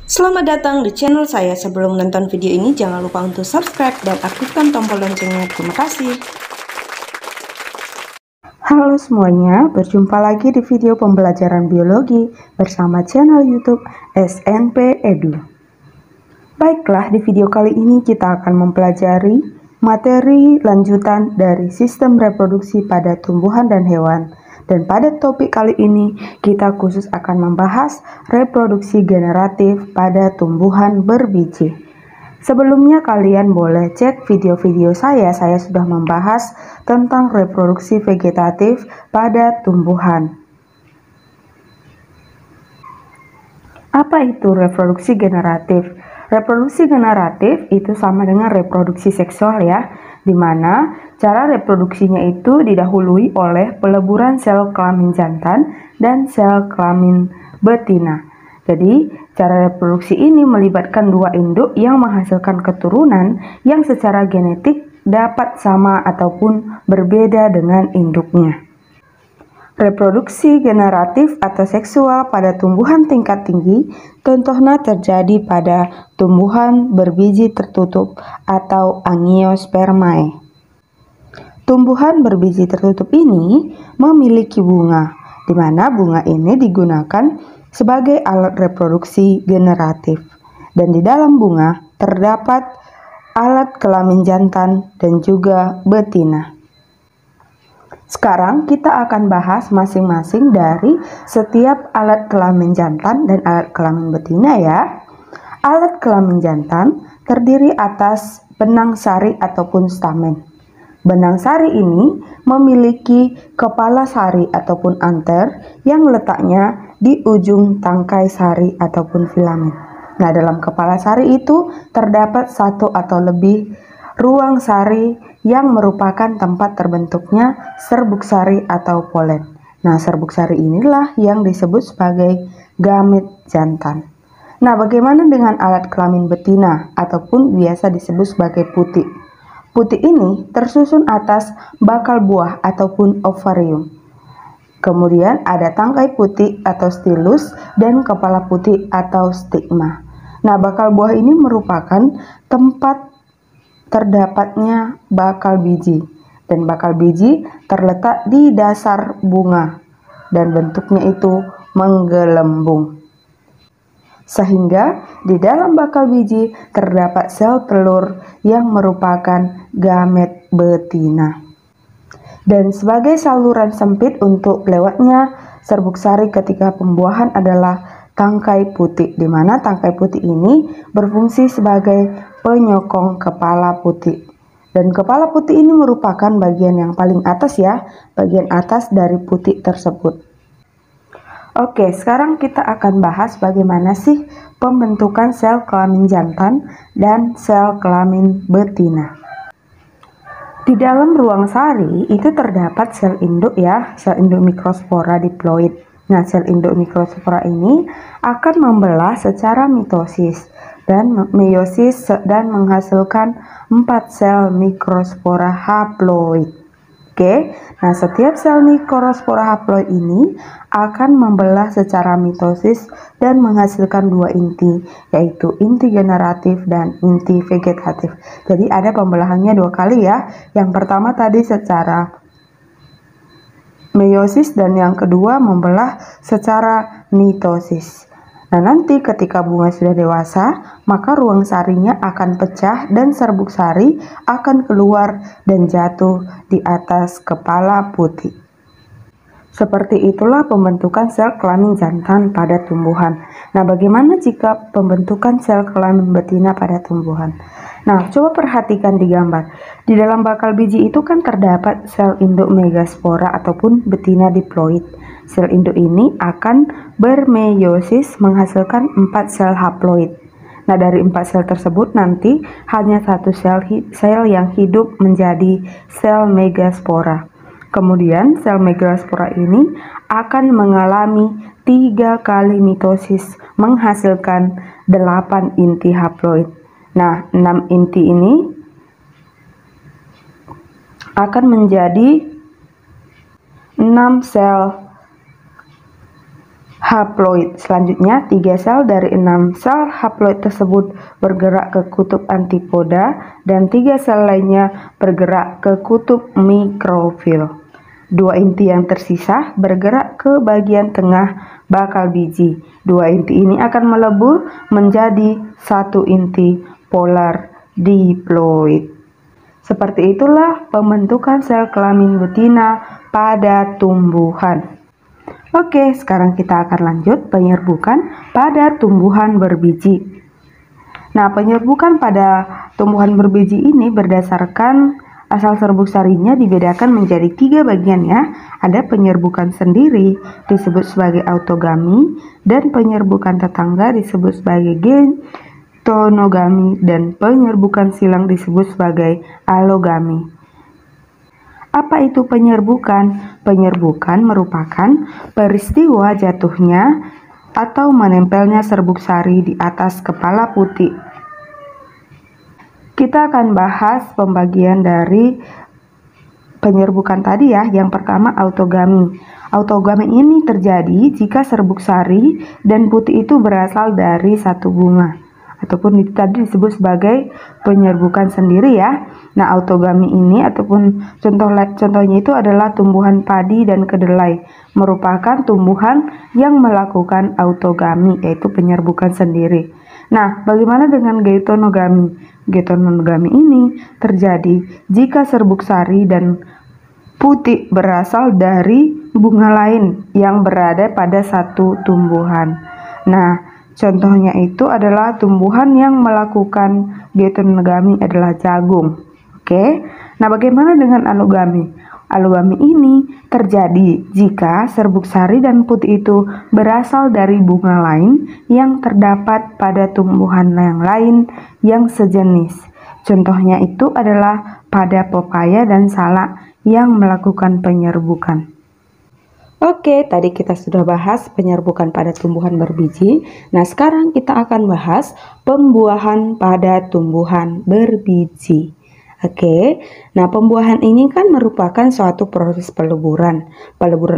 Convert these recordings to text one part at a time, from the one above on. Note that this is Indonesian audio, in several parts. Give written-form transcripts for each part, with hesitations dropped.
Selamat datang di channel saya. Sebelum menonton video ini, jangan lupa untuk subscribe dan aktifkan tombol loncengnya. Terima kasih. Halo semuanya, berjumpa lagi di video pembelajaran biologi bersama channel YouTube SNP Edu. Baiklah, di video kali ini kita akan mempelajari materi lanjutan dari sistem reproduksi pada tumbuhan dan hewan. Dan pada topik kali ini kita khusus akan membahas reproduksi generatif pada tumbuhan berbiji. Sebelumnya kalian boleh cek video-video saya sudah membahas tentang reproduksi vegetatif pada tumbuhan. Apa itu reproduksi generatif? Reproduksi generatif itu sama dengan reproduksi seksual ya, di mana cara reproduksinya itu didahului oleh peleburan sel kelamin jantan dan sel kelamin betina. Jadi, cara reproduksi ini melibatkan dua induk yang menghasilkan keturunan yang secara genetik dapat sama ataupun berbeda dengan induknya. Reproduksi generatif atau seksual pada tumbuhan tingkat tinggi contohnya terjadi pada tumbuhan berbiji tertutup atau Angiospermae. Tumbuhan berbiji tertutup ini memiliki bunga, di mana bunga ini digunakan sebagai alat reproduksi generatif. Dan di dalam bunga terdapat alat kelamin jantan dan juga betina. Sekarang kita akan bahas masing-masing dari setiap alat kelamin jantan dan alat kelamin betina ya. Alat kelamin jantan terdiri atas benang sari ataupun stamen. Benang sari ini memiliki kepala sari ataupun anter yang letaknya di ujung tangkai sari ataupun filamen. Nah, dalam kepala sari itu terdapat satu atau lebih ruang sari yang merupakan tempat terbentuknya serbuk sari atau polen. Nah, serbuk sari inilah yang disebut sebagai gamet jantan. Nah, bagaimana dengan alat kelamin betina ataupun biasa disebut sebagai putik? Putik ini tersusun atas bakal buah ataupun ovarium. Kemudian ada tangkai putik atau stilus dan kepala putik atau stigma. Nah, bakal buah ini merupakan tempat terdapatnya bakal biji, dan bakal biji terletak di dasar bunga dan bentuknya itu menggelembung, sehingga di dalam bakal biji terdapat sel telur yang merupakan gamet betina. Dan sebagai saluran sempit untuk lewatnya serbuk sari ketika pembuahan adalah tangkai putik, di mana tangkai putik ini berfungsi sebagai penyokong kepala putik. Dan kepala putik ini merupakan bagian yang paling atas ya, bagian atas dari putik tersebut. Oke, sekarang kita akan bahas bagaimana sih pembentukan sel kelamin jantan dan sel kelamin betina. Di dalam ruang sari itu terdapat sel induk ya, sel induk mikrospora diploid. Nah, sel induk mikrospora ini akan membelah secara mitosis dan meiosis dan menghasilkan 4 sel mikrospora haploid. Oke, nah setiap sel mikrospora haploid ini akan membelah secara mitosis dan menghasilkan 2 inti, yaitu inti generatif dan inti vegetatif. Jadi ada pembelahannya 2 kali ya. Yang pertama tadi secara meiosis dan yang kedua membelah secara mitosis. Nah, nanti ketika bunga sudah dewasa, maka ruang sarinya akan pecah dan serbuk sari akan keluar dan jatuh di atas kepala putik. Seperti itulah pembentukan sel kelamin jantan pada tumbuhan. Nah, bagaimana jika pembentukan sel kelamin betina pada tumbuhan? Nah, coba perhatikan di gambar. Di dalam bakal biji itu kan terdapat sel induk megaspora ataupun betina diploid. Sel induk ini akan bermeiosis menghasilkan 4 sel haploid. Nah, dari 4 sel tersebut nanti hanya 1 sel yang hidup menjadi sel megaspora. Kemudian sel megaspora ini akan mengalami 3 kali mitosis menghasilkan 8 inti haploid. Nah, 6 inti ini akan menjadi 6 sel haploid. Selanjutnya, 3 sel dari 6 sel haploid tersebut bergerak ke kutub antipoda dan 3 sel lainnya bergerak ke kutub mikrofil. 2 inti yang tersisa bergerak ke bagian tengah bakal biji. 2 inti ini akan melebur menjadi 1 inti polar diploid. Seperti itulah pembentukan sel kelamin betina pada tumbuhan. Oke, sekarang kita akan lanjut penyerbukan pada tumbuhan berbiji. Nah, penyerbukan pada tumbuhan berbiji ini berdasarkan asal serbuk sarinya dibedakan menjadi 3 bagian ya. Ada penyerbukan sendiri disebut sebagai autogami, dan penyerbukan tetangga disebut sebagai getonogami, dan penyerbukan silang disebut sebagai alogami. Apa itu penyerbukan? Penyerbukan merupakan peristiwa jatuhnya atau menempelnya serbuk sari di atas kepala putih. Kita akan bahas pembagian dari penyerbukan tadi ya. Yang pertama, autogami. Autogami ini terjadi jika serbuk sari dan putih itu berasal dari satu bunga, ataupun itu tadi disebut sebagai penyerbukan sendiri ya. Nah, autogami ini ataupun contohnya itu adalah tumbuhan padi dan kedelai, merupakan tumbuhan yang melakukan autogami, yaitu penyerbukan sendiri. Nah, bagaimana dengan getonogami? Getonogami ini terjadi jika serbuk sari dan putih berasal dari bunga lain yang berada pada satu tumbuhan. Nah, contohnya itu adalah tumbuhan yang melakukan getonogami adalah jagung. Oke. Nah, bagaimana dengan alogami? Alogami ini terjadi jika serbuk sari dan putih itu berasal dari bunga lain yang terdapat pada tumbuhan yang lain yang sejenis. Contohnya itu adalah pada pepaya dan salak yang melakukan penyerbukan. Oke, tadi kita sudah bahas penyerbukan pada tumbuhan berbiji. Nah, sekarang kita akan bahas pembuahan pada tumbuhan berbiji. Oke, nah pembuahan ini kan merupakan suatu proses peleburan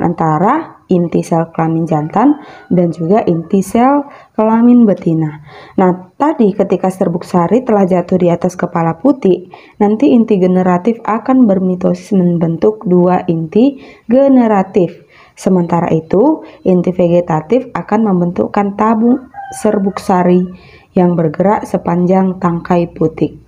antara inti sel kelamin jantan dan juga inti sel kelamin betina. Nah, tadi ketika serbuk sari telah jatuh di atas kepala putih, nanti inti generatif akan bermitosis membentuk 2 inti generatif. Sementara itu, inti vegetatif akan membentukkan tabung serbuk sari yang bergerak sepanjang tangkai putih.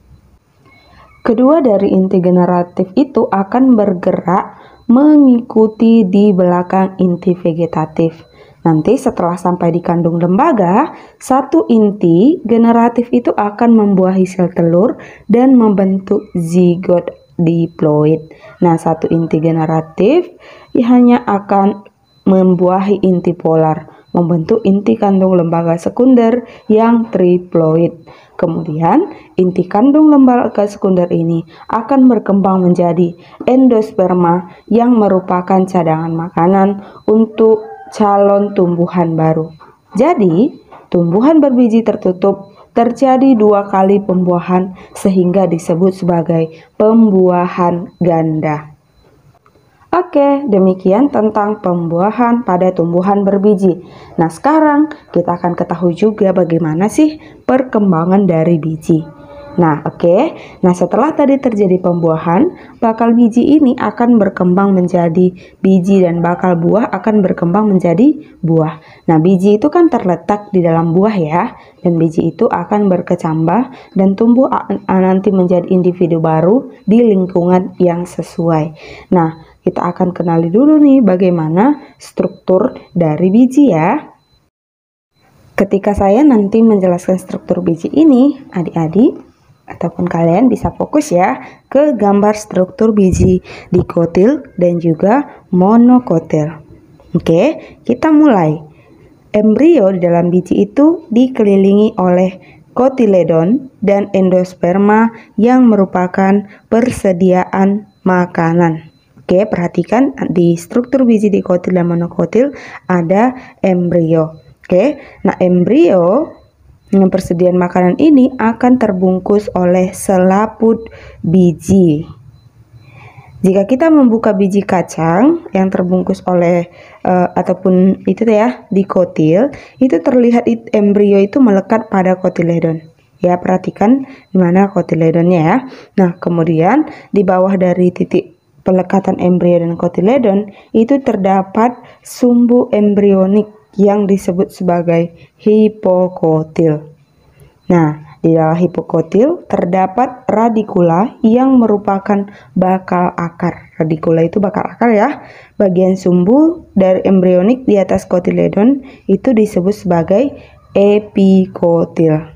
Kedua dari inti generatif itu akan bergerak mengikuti di belakang inti vegetatif. Nanti setelah sampai di kandung lembaga, satu inti generatif itu akan membuahi sel telur dan membentuk zigot diploid. Nah, satu inti generatif hanya akan membuahi inti polar, membentuk inti kandung lembaga sekunder yang triploid. Kemudian, inti kandung lembaga sekunder ini akan berkembang menjadi endosperma yang merupakan cadangan makanan untuk calon tumbuhan baru. Jadi, tumbuhan berbiji tertutup terjadi 2 kali pembuahan sehingga disebut sebagai pembuahan ganda. Oke, demikian tentang pembuahan pada tumbuhan berbiji. Nah, sekarang kita akan ketahui juga bagaimana sih perkembangan dari biji. Nah, Nah, setelah tadi terjadi pembuahan, bakal biji ini akan berkembang menjadi biji dan bakal buah akan berkembang menjadi buah. Nah, biji itu kan terletak di dalam buah ya, dan biji itu akan berkecambah dan tumbuh nanti menjadi individu baru di lingkungan yang sesuai. Nah, kita akan kenali dulu nih bagaimana struktur dari biji ya. Ketika saya nanti menjelaskan struktur biji ini, adik-adik ataupun kalian bisa fokus ya ke gambar struktur biji dikotil dan juga monokotil. Oke, kita mulai. Embrio di dalam biji itu dikelilingi oleh kotiledon dan endosperma yang merupakan persediaan makanan. Oke, perhatikan di struktur biji dikotil dan monokotil ada embrio. Oke, nah embrio dengan persediaan makanan ini akan terbungkus oleh selaput biji. Jika kita membuka biji kacang yang terbungkus oleh ataupun itu ya dikotil, itu terlihat embrio itu melekat pada kotiledon. Ya, perhatikan di mana kotiledonnya ya. Nah, kemudian di bawah dari titik pelekatan embrio dan kotiledon itu terdapat sumbu embrionik yang disebut sebagai hipokotil. Nah, di dalam hipokotil terdapat radikula yang merupakan bakal akar. Radikula itu bakal akar ya. Bagian sumbu dari embrionik di atas kotiledon itu disebut sebagai epikotil.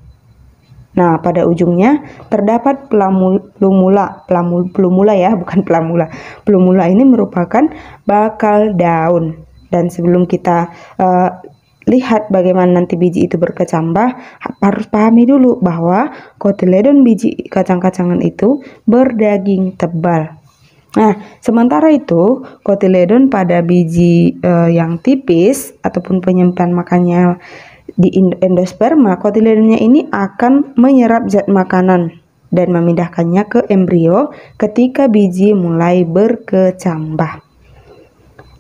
Nah, pada ujungnya terdapat plumula ya, bukan pelamula. Plumula ini merupakan bakal daun. Dan sebelum kita lihat bagaimana nanti biji itu berkecambah, harus pahami dulu bahwa kotiledon biji kacang-kacangan itu berdaging tebal. Nah, sementara itu kotiledon pada biji yang tipis ataupun penyimpan makannya di endosperma, kotiledonnya ini akan menyerap zat makanan dan memindahkannya ke embrio ketika biji mulai berkecambah.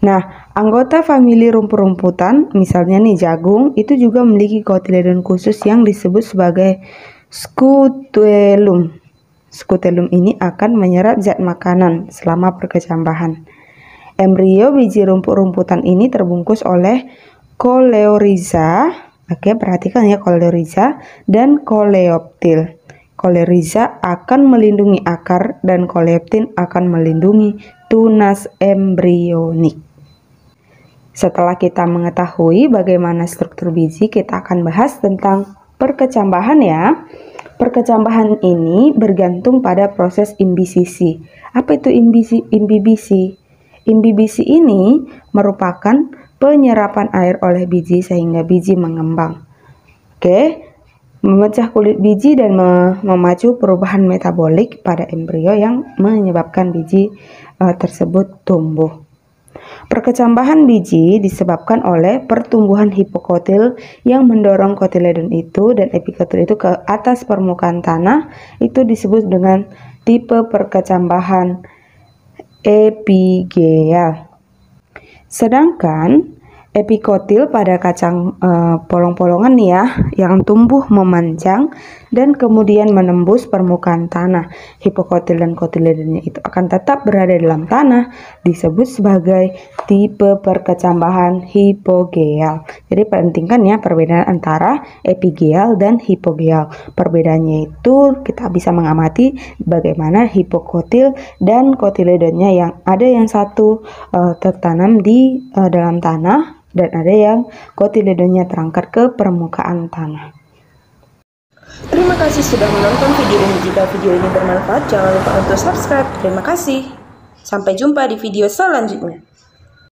Nah, anggota famili rumput-rumputan, misalnya nih jagung, itu juga memiliki kotiledon khusus yang disebut sebagai scutellum. Scutellum ini akan menyerap zat makanan selama perkecambahan. Embrio biji rumput-rumputan ini terbungkus oleh coleorhiza. Oke, perhatikan ya, coleorhiza dan coleoptil. Coleorhiza akan melindungi akar dan coleoptil akan melindungi tunas embrionik. Setelah kita mengetahui bagaimana struktur biji, kita akan bahas tentang perkecambahan ya. Perkecambahan ini bergantung pada proses imbisisi. Apa itu imbibisi? Imbibisi ini merupakan penyerapan air oleh biji sehingga biji mengembang. Oke, memecah kulit biji dan memacu perubahan metabolik pada embrio yang menyebabkan biji tersebut tumbuh. Perkecambahan biji disebabkan oleh pertumbuhan hipokotil yang mendorong kotiledon itu dan epikotil itu ke atas permukaan tanah. Itu disebut dengan tipe perkecambahan epigeal. Sedangkan epikotil pada kacang polong-polongan nih ya, yang tumbuh memanjang dan kemudian menembus permukaan tanah. Hipokotil dan kotiledonnya itu akan tetap berada dalam tanah, disebut sebagai tipe perkecambahan hipogeal. Jadi perhatikan ya perbedaan antara epigeal dan hipogeal. Perbedaannya itu kita bisa mengamati bagaimana hipokotil dan kotiledonnya yang ada yang satu tertanam di dalam tanah dan ada yang kotiledonnya terangkat ke permukaan tanah. Terima kasih sudah menonton video ini. Jika video ini bermanfaat, jangan lupa untuk subscribe. Terima kasih. Sampai jumpa di video selanjutnya.